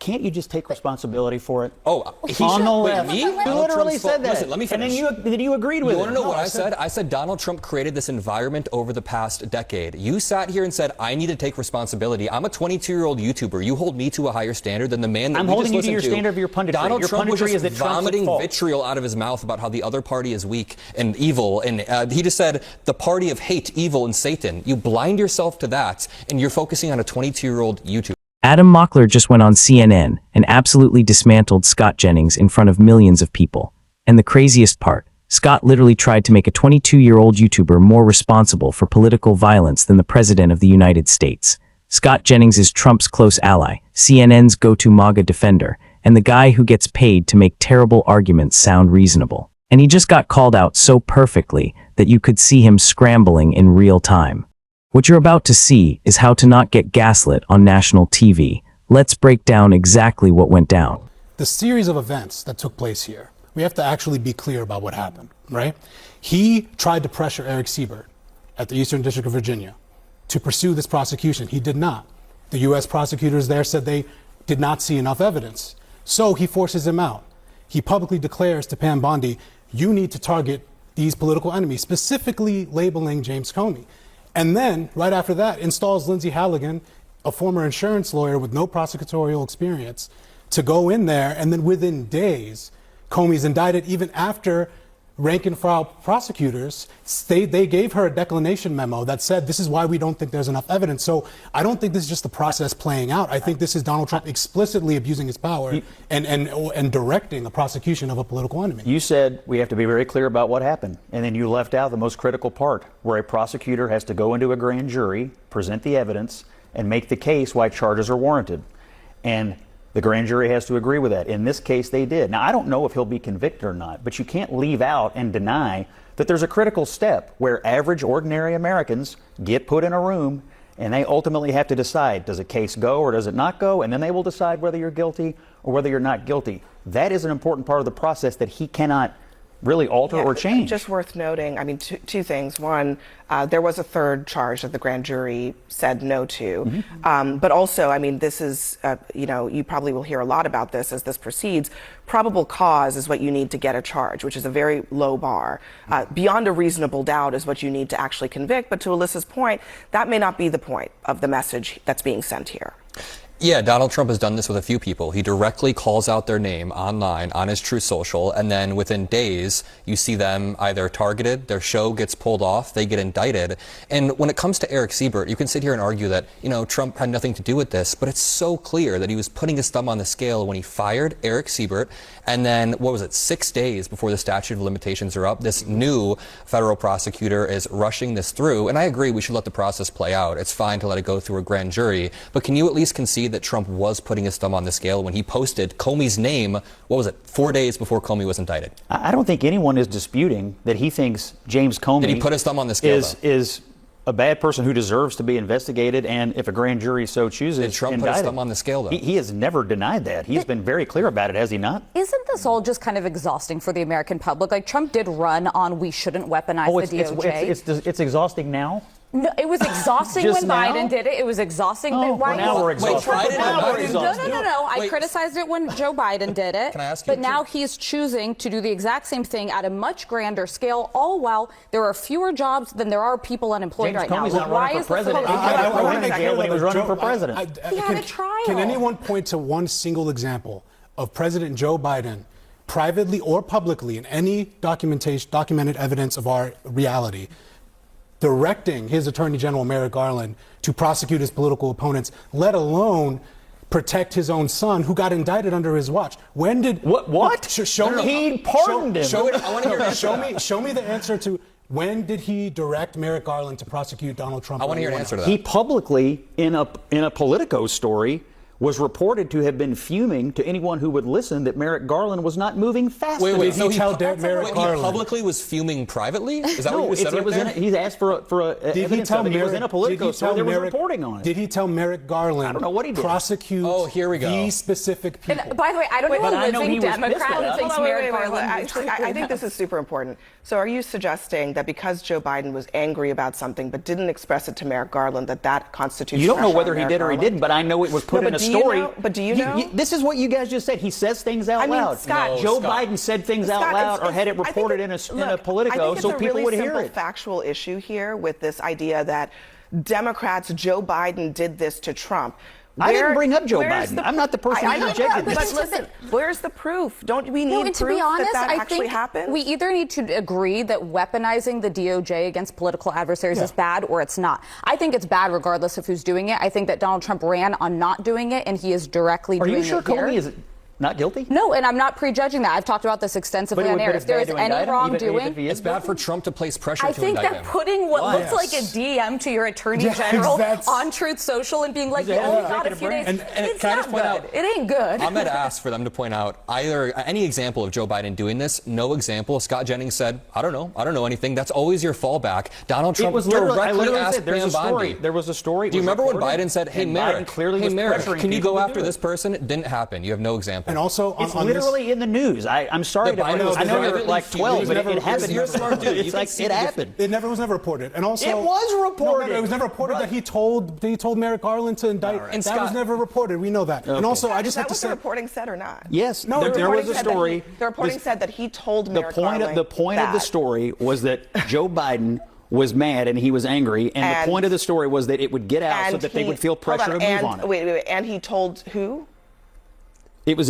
can't you just take responsibility for it? Oh, on the wait, left. me? You literally said that. Listen, let me finish. And then you agreed with it. You want to know what I said? I said Donald Trump created this environment over the past decade. You sat here and said, I need to take responsibility. I'm a 22-year-old YouTuber. You hold me to a higher standard than the man that I'm we holding just you to your listened standard of your punditry. Donald Your Trump was punditry just is that Trump's vomiting at fault. vitriol out of his mouth about how the other party is weak and evil. And he just said the party of hate, evil, and Satan. You blind yourself to that, and you're focusing on a 22-year-old YouTuber. Adam Mockler just went on CNN and absolutely dismantled Scott Jennings in front of millions of people. And the craziest part, Scott literally tried to make a 22-year-old YouTuber more responsible for political violence than the President of the United States. Scott Jennings is Trump's close ally, CNN's go-to MAGA defender, and the guy who gets paid to make terrible arguments sound reasonable. And he just got called out so perfectly that you could see him scrambling in real time. What you're about to see is how to not get gaslit on national TV. Let's break down exactly what went down. The series of events that took place here, we have to actually be clear about what happened, right? He tried to pressure Eric Siebert at the Eastern District of Virginia to pursue this prosecution. He did not. The U.S. prosecutors there said they did not see enough evidence. So he forces him out. He publicly declares to Pam Bondi, you need to target these political enemies, specifically labeling James Comey. And then, right after that, installs Lindsay Halligan, a former insurance lawyer with no prosecutorial experience, to go in there. And then within days, Comey's indicted. Even after rank and file prosecutors, they gave her a declination memo that said, this is why we don't think there's enough evidence. So I don't think this is just the process playing out. I think this is Donald Trump explicitly abusing his power and directing a prosecution of a political enemy. You said we have to be very clear about what happened, and then you left out the most critical part, where a prosecutor has to go into a grand jury, present the evidence, and make the case why charges are warranted. And the grand jury has to agree with that. In this case, they did. Now, I don't know if he'll be convicted or not, but you can't leave out and deny that there's a critical step where average, ordinary Americans get put in a room and they ultimately have to decide, does a case go or does it not go? And then they will decide whether you're guilty or whether you're not guilty. That is an important part of the process that he cannot really alter or change. Just worth noting, I mean, two things. One, there was a third charge that the grand jury said no to. But also, I mean, this is, you probably will hear a lot about this as this proceeds. Probable cause is what you need to get a charge, which is a very low bar. Beyond a reasonable doubt is what you need to actually convict. But to Alyssa's point, that may not be the point of the message that's being sent here. Yeah, Donald Trump has done this with a few people. He directly calls out their name online on his Truth Social, and then within days, you see them either targeted, their show gets pulled off, they get indicted. And when it comes to Eric Siebert, you can sit here and argue that, Trump had nothing to do with this, but it's so clear that he was putting his thumb on the scale when he fired Eric Siebert, and then, 6 days before the statute of limitations are up, this new federal prosecutor is rushing this through. And I agree, we should let the process play out. It's fine to let it go through a grand jury, but can you at least concede that Trump was putting his thumb on the scale when he posted Comey's name, 4 days before Comey was indicted? I don't think anyone is disputing that he thinks James Comey Did he put his thumb on the scale, is a bad person who deserves to be investigated, and if a grand jury so chooses, Did Trump indicted. put his thumb on the scale, though? He has never denied that. He's been very clear about it, has he not? Isn't this all just kind of exhausting for the American public? Like, Trump did run on we shouldn't weaponize the DOJ. It's exhausting now? No, it was exhausting when now? Biden did it. It was exhausting. Now we're exhausted. No. I criticized it when Joe Biden did it. Can I ask you? But now he's choosing to do the exact same thing at a much grander scale, all while there are fewer jobs than there are people unemployed James right Comey's now. not Why running is for president. When he was running for president. He had a trial. Can anyone point to one single example of President Joe Biden, privately or publicly, in any documented evidence of our reality, directing his Attorney General Merrick Garland to prosecute his political opponents, let alone protect his own son, who got indicted under his watch? When did what? Show me. He pardoned him. I want to hear. Show me the answer to when did he direct Merrick Garland to prosecute Donald Trump? I want to hear an answer to that. He publicly, in a Politico story, was reported to have been fuming to anyone who would listen that Merrick Garland was not moving fast enough. Did he tell Merrick Garland? He publicly was fuming privately? Is that what you said right there? He asked for evidence of it. He was in a Politico story. There was reporting on it. Did he tell Merrick Garland? I don't know what he did. Prosecute here we go. these specific people? And by the way, I don't know a living Democrat that thinks Merrick Garland. Actually, I think this is super important. So are you suggesting that because Joe Biden was angry about something but didn't express it to Merrick Garland, that constitutes You don't know whether he Merrick did or he Garland? didn't, but I know it was put in a story. But do you know? This is what you guys just said. He says things out loud. Scott, No, Joe Scott. Biden said things out Scott, loud or had it reported in a Politico so people would hear it. It's a really simple factual issue here with this idea that Democrats, Joe Biden did this to Trump. I didn't bring up Joe Biden. I'm not the person who rejected this. But listen, where's the proof? Don't we need and to proof be honest, that I actually think happened? we either need to agree that weaponizing the DOJ against political adversaries is bad or it's not. I think it's bad regardless of who's doing it. I think that Donald Trump ran on not doing it, and he is directly doing it. Are you sure here. Comey is not guilty? No, and I'm not prejudging that. I've talked about this extensively on air. If there is any wrongdoing, it's bad for Trump to place pressure I to think indict that him. putting what looks like a DM to your attorney general on Truth Social and being like, you only got a few days, it's can I not just point good. out, It ain't good. I'm going to ask for them to point out either any example of Joe Biden doing this. No example. Scott Jennings said, I don't know anything. That's always your fallback. Donald Trump directly asked Pam Bondi. There was a story. Do you remember when Biden said, hey, Merrick, can you go after this person? It didn't happen. You have no example. And also, it's literally in the news. I'm sorry to. I know you're like 12, but it happened. You're a smart dude. It's like it happened. It was never reported. And also, it was reported. No, it was never reported that he told Merrick Garland to indict. And that was never reported. We know that. And also, I just have to say, the reporting said or not? Yes. No, there was a story. The reporting said that he told Merrick Garland. The point of the story was that Joe Biden was mad and he was angry, and the point of the story was that it would get out so that they would feel pressure to move on it. Wait, and he told who? It was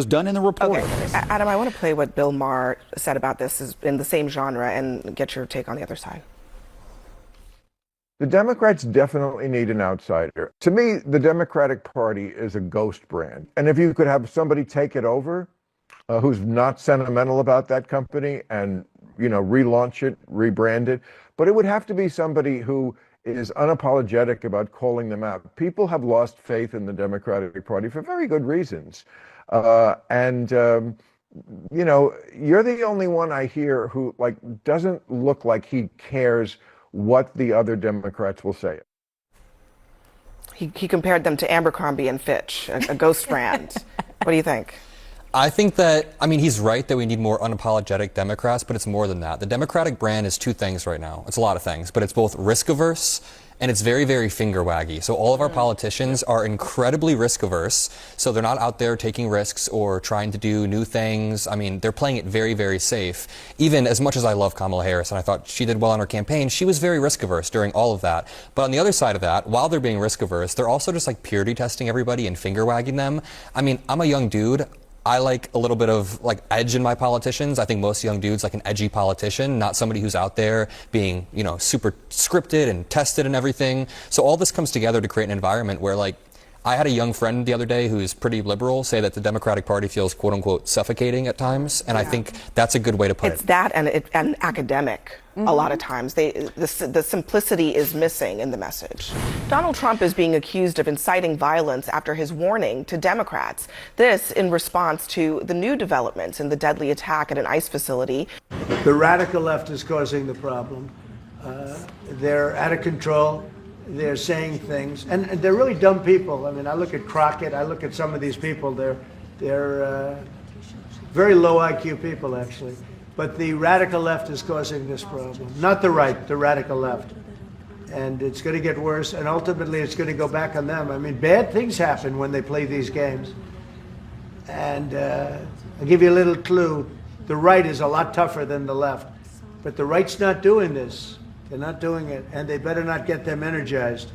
done in the report. Okay, Adam, I want to play what Bill Maher said about this is in the same genre and get your take on the other side. The Democrats definitely need an outsider. To me, the Democratic Party is a ghost brand. And if you could have somebody take it over who's not sentimental about that company and, relaunch it, rebrand it, but it would have to be somebody who is unapologetic about calling them out. People have lost faith in the Democratic Party for very good reasons. You're the only one I hear who doesn't look like he cares what the other Democrats will say. He compared them to Abercrombie and Fitch, a ghost brand. What do you think? I think that, he's right that we need more unapologetic Democrats, but it's more than that. The Democratic brand is two things right now. It's a lot of things, but it's both risk averse and it's very, very finger waggy. So all of our politicians are incredibly risk averse. So they're not out there taking risks or trying to do new things. They're playing it very, very safe. Even as much as I love Kamala Harris and I thought she did well on her campaign, she was very risk averse during all of that. But on the other side of that, while they're being risk averse, they're also just purity testing everybody and finger wagging them. I'm a young dude. I like a little bit of edge in my politicians. I think most young dudes like an edgy politician, not somebody who's out there being, super scripted and tested and everything. So all this comes together to create an environment where I had a young friend the other day who's pretty liberal say that the Democratic Party feels quote unquote suffocating at times. And I think that's a good way to put it. It's that and academic. A lot of times the simplicity is missing in the message. Donald Trump is being accused of inciting violence after his warning to Democrats. This in response to the new developments in the deadly attack at an ICE facility. The radical left is causing the problem. They're out of control. They're saying things, and they're really dumb people. I look at Crockett. I look at some of these people. They're very low IQ people, actually. But the radical left is causing this problem, not the right, the radical left. And it's going to get worse, and ultimately it's going to go back on them. Bad things happen when they play these games. And I'll give you a little clue. The right is a lot tougher than the left. But the right's not doing this. They're not doing it, and they better not get them energized.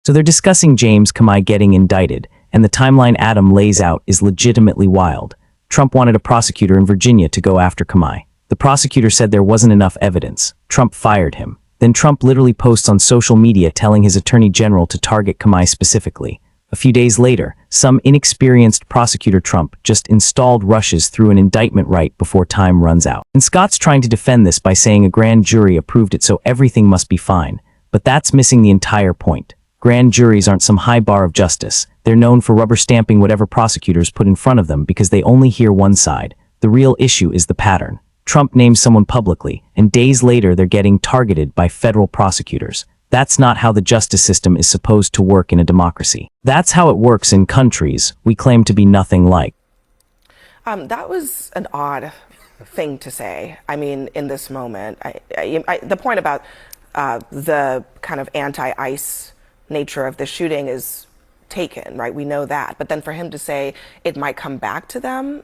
So they're discussing James Comey getting indicted, and the timeline Adam lays out is legitimately wild. Trump wanted a prosecutor in Virginia to go after Comey. The prosecutor said there wasn't enough evidence. Trump fired him. Then Trump literally posts on social media telling his attorney general to target Comey specifically. A few days later, some inexperienced prosecutor Trump just installed rushes through an indictment right before time runs out. And Scott's trying to defend this by saying a grand jury approved it so everything must be fine. But that's missing the entire point. Grand juries aren't some high bar of justice. They're known for rubber stamping whatever prosecutors put in front of them because they only hear one side. The real issue is the pattern. Trump names someone publicly, and days later they're getting targeted by federal prosecutors. That's not how the justice system is supposed to work in a democracy. That's how it works in countries we claim to be nothing like. That was an odd thing to say. In this moment, the point about the kind of anti-ICE nature of the shooting is taken, right? We know that. But then for him to say it might come back to them,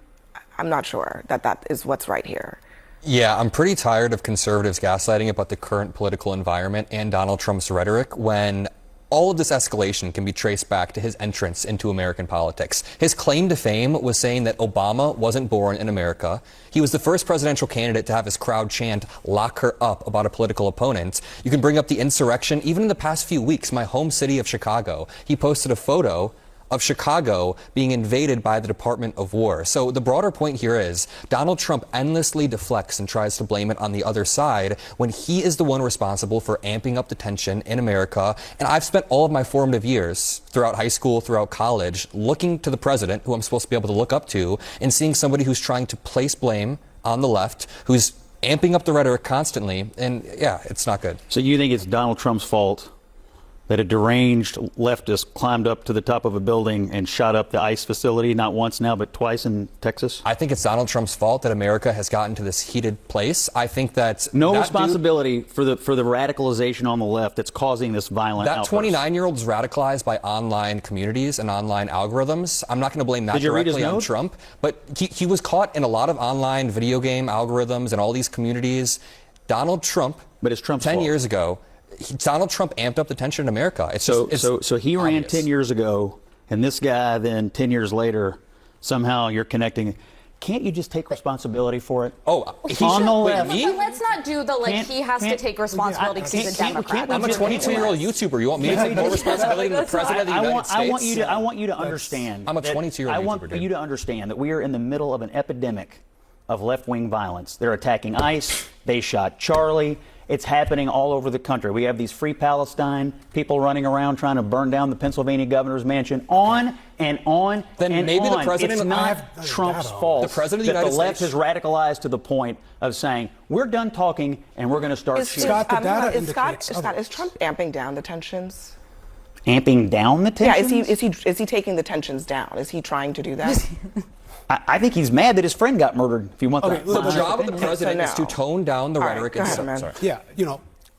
I'm not sure that that is what's right here. Yeah, I'm pretty tired of conservatives gaslighting about the current political environment and Donald Trump's rhetoric when all of this escalation can be traced back to his entrance into American politics. His claim to fame was saying that Obama wasn't born in America. He was the first presidential candidate to have his crowd chant, "Lock her up," about a political opponent. You can bring up the insurrection. Even in the past few weeks, my home city of Chicago, he posted a photo of Chicago being invaded by the Department of War. So the broader point here is Donald Trump endlessly deflects and tries to blame it on the other side when he is the one responsible for amping up the tension in America. And I've spent all of my formative years throughout high school, throughout college, looking to the president, who I'm supposed to be able to look up to, and seeing somebody who's trying to place blame on the left, who's amping up the rhetoric constantly. And yeah, it's not good. So you think it's Donald Trump's fault that a deranged leftist climbed up to the top of a building and shot up the ICE facility, not once now, but twice in Texas? I think it's Donald Trump's fault that America has gotten to this heated place. I think that no responsibility for the radicalization on the left that's causing this violent outburst. That 29-year-old is radicalized by online communities and online algorithms. I'm not going to blame that directly on Trump, but he was caught in a lot of online video game algorithms and all these communities. Donald Trump, but it's Trump's 10 fault. years ago, Donald Trump amped up the tension in America. So he ran 10 years ago, and this guy then 10 years later, somehow you're connecting. Can't you just take responsibility for it? Oh, he on the left. But let's not do the he has to take responsibility because he's a Democrat. I'm a 22-year-old YouTuber. You want me to take more responsibility than the president of the United States? I want you to understand. I'm a 22-year-old YouTuber. I want you to understand that we are in the middle of an epidemic of left-wing violence. They're attacking ICE. They shot Charlie. It's happening all over the country. We have these Free Palestine people running around trying to burn down the Pennsylvania governor's mansion. On and on then and maybe on. the president It's not Trump's fault. The president of the that United the left States has radicalized to the point of saying we're done talking and we're going to start shooting. Scott, the data indicates Scott, is Trump amping down the tensions? Amping down the tensions? Yeah, is he taking the tensions down? Is he trying to do that? I think he's mad that his friend got murdered. If you want the job of the president is to tone down the rhetoric. Yeah,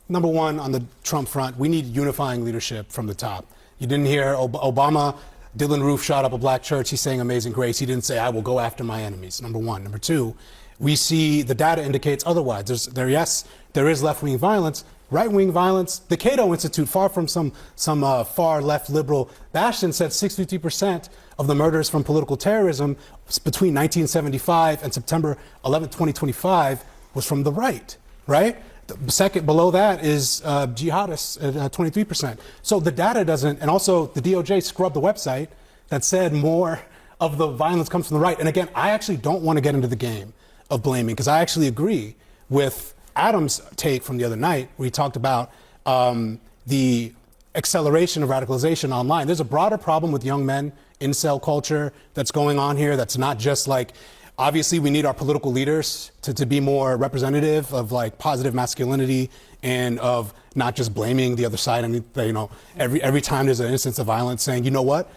number one, on the Trump front, we need unifying leadership from the top. You didn't hear Obama, Dylan Roof shot up a black church. He's saying Amazing Grace. He didn't say, I will go after my enemies, number one. Number two, we see the data indicates otherwise. There is left-wing violence. Right-wing violence, the Cato Institute, far from some far left liberal bastion, said 63% of the murders from political terrorism between 1975 and September 11, 2025 was from the right, right? The second below that is jihadists at 23%. So the data doesn't, and also the DOJ scrubbed the website that said more of the violence comes from the right. And again, I actually don't want to get into the game of blaming because I actually agree with Adam's take from the other night where he talked about the acceleration of radicalization online. There's a broader problem with young men, incel culture that's going on here that's not just like, obviously we need our political leaders to be more representative of like positive masculinity and of not just blaming the other side. I mean, every time there's an instance of violence saying, you know what?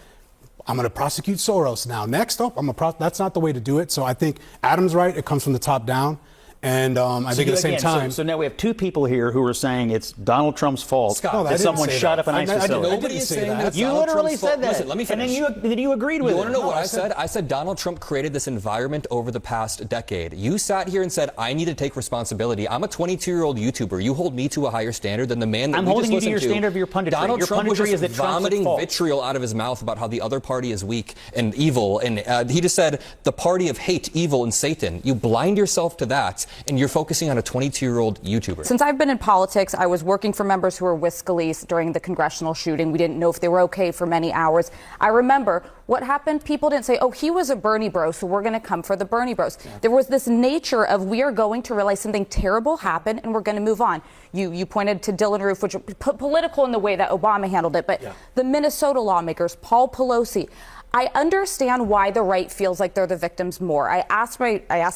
I'm going to prosecute Soros now. Next up, that's not the way to do it. So I think Adam's right. It comes from the top down. And I think at the same time. So now we have two people here who are saying it's Donald Trump's fault that someone shot up an ICE facility. Nobody is saying that. You literally said that. Listen, let me finish. And then you agreed with it. You want to know what I said? I said Donald Trump created this environment over the past decade. You sat here and said, I need to take responsibility. I'm a 22-year-old YouTuber. You hold me to a higher standard than the man that I'm we holding just you to your listened standard of your punditry. Donald Your Trump was punditry just is that vomiting Trump's vitriol out of his mouth about how the other party is weak and evil. And he just said the party of hate, evil, and Satan. You blind yourself to that, and you're focusing on a 22-year-old YouTuber. Since I've been in politics, I was working for members who were with Scalise during the congressional shooting. We didn't know if they were okay for many hours. I remember what happened. People didn't say, oh, he was a Bernie bro, so we're going to come for the Bernie bros. Yeah. There was this nature of we are going to realize something terrible happened and we're going to move on. You pointed to Dylan Roof, which was political in the way that Obama handled it, but the Minnesota lawmakers, Paul Pelosi, I understand why the right feels like they're the victims more. I asked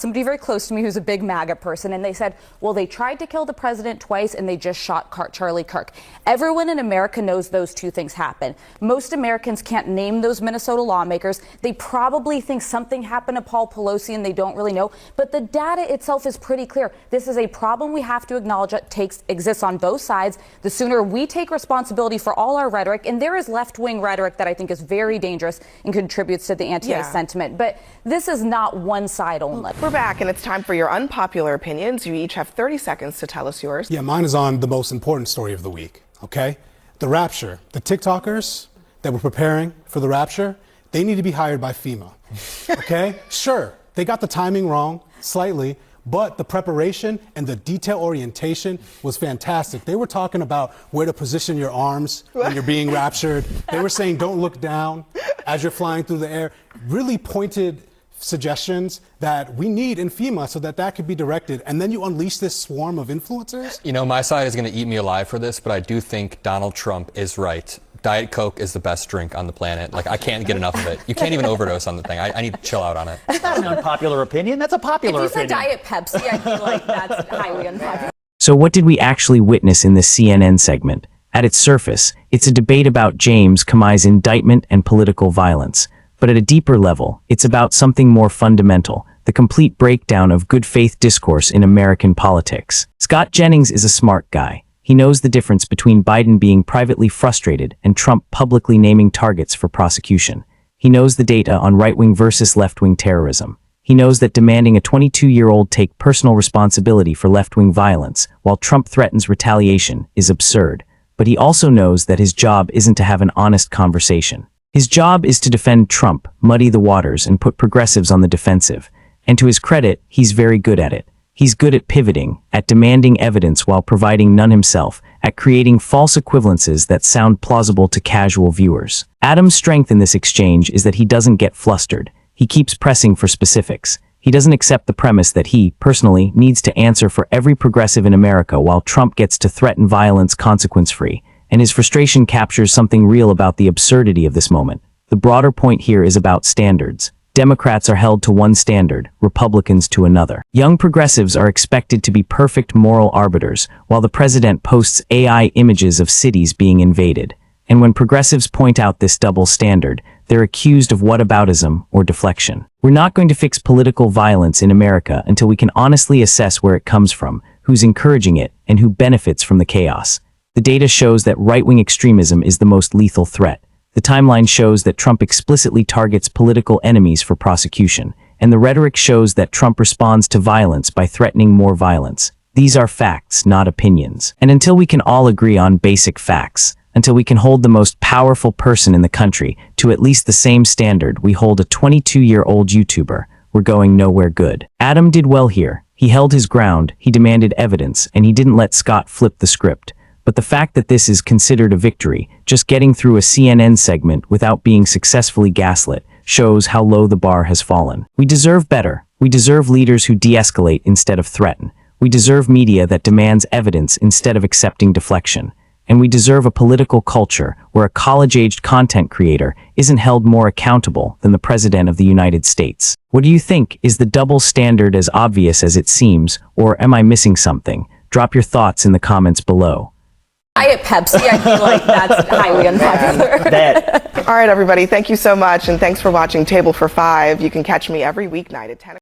somebody very close to me who's a big MAGA MAGA person, and they said, well, they tried to kill the president twice and they just shot Charlie Kirk. Everyone in America knows those two things happen. Most Americans can't name those Minnesota lawmakers. They probably think something happened to Paul Pelosi and they don't really know. But the data itself is pretty clear. This is a problem we have to acknowledge that exists on both sides. The sooner we take responsibility for all our rhetoric, and there is left-wing rhetoric that I think is very dangerous and contributes to the anti-sentiment. But this is not one side only. We're back, and it's time for your unpopular opinions. You each have 30 seconds to tell us yours. Yeah, mine is on the most important story of the week, okay? The rapture. The TikTokers that were preparing for the rapture, they need to be hired by FEMA, okay? Sure, they got the timing wrong slightly, but the preparation and the detail orientation was fantastic. They were talking about where to position your arms when you're being raptured. They were saying don't look down as you're flying through the air. Really pointed suggestions that we need in FEMA so that that could be directed. And then you unleash this swarm of influencers. You know, my side is going to eat me alive for this, but I do think Donald Trump is right. Diet Coke is the best drink on the planet. Like, I can't get enough of it. You can't even overdose on the thing. I need to chill out on it. That's not an unpopular opinion. That's a popular If you opinion. said Diet Pepsi, I feel like that's highly unpopular. So what did we actually witness in this CNN segment? At its surface, it's a debate about James Comey's indictment and political violence. But at a deeper level, it's about something more fundamental, the complete breakdown of good faith discourse in American politics. Scott Jennings is a smart guy. He knows the difference between Biden being privately frustrated and Trump publicly naming targets for prosecution. He knows the data on right-wing versus left-wing terrorism. He knows that demanding a 22-year-old take personal responsibility for left-wing violence while Trump threatens retaliation is absurd. But he also knows that his job isn't to have an honest conversation. His job is to defend Trump, muddy the waters, and put progressives on the defensive. And to his credit, he's very good at it. He's good at pivoting, at demanding evidence while providing none himself, at creating false equivalences that sound plausible to casual viewers. Adam's strength in this exchange is that he doesn't get flustered. He keeps pressing for specifics. He doesn't accept the premise that he, personally, needs to answer for every progressive in America while Trump gets to threaten violence consequence-free. And his frustration captures something real about the absurdity of this moment. The broader point here is about standards. Democrats are held to one standard, Republicans to another. Young progressives are expected to be perfect moral arbiters, while the president posts AI images of cities being invaded. And when progressives point out this double standard, they're accused of whataboutism or deflection. We're not going to fix political violence in America until we can honestly assess where it comes from, who's encouraging it, and who benefits from the chaos. The data shows that right-wing extremism is the most lethal threat. The timeline shows that Trump explicitly targets political enemies for prosecution, and the rhetoric shows that Trump responds to violence by threatening more violence. These are facts, not opinions. And until we can all agree on basic facts, until we can hold the most powerful person in the country to at least the same standard we hold a 22-year-old YouTuber, we're going nowhere good. Adam did well here. He held his ground, he demanded evidence, and he didn't let Scott flip the script. But the fact that this is considered a victory, just getting through a CNN segment without being successfully gaslit, shows how low the bar has fallen. We deserve better. We deserve leaders who de-escalate instead of threaten. We deserve media that demands evidence instead of accepting deflection. And we deserve a political culture where a college-aged content creator isn't held more accountable than the President of the United States. What do you think? Is the double standard as obvious as it seems, or am I missing something? Drop your thoughts in the comments below. Diet Pepsi, I feel like that's highly unpopular. All right, everybody, thank you so much, and thanks for watching Table for Five. You can catch me every weeknight at 10.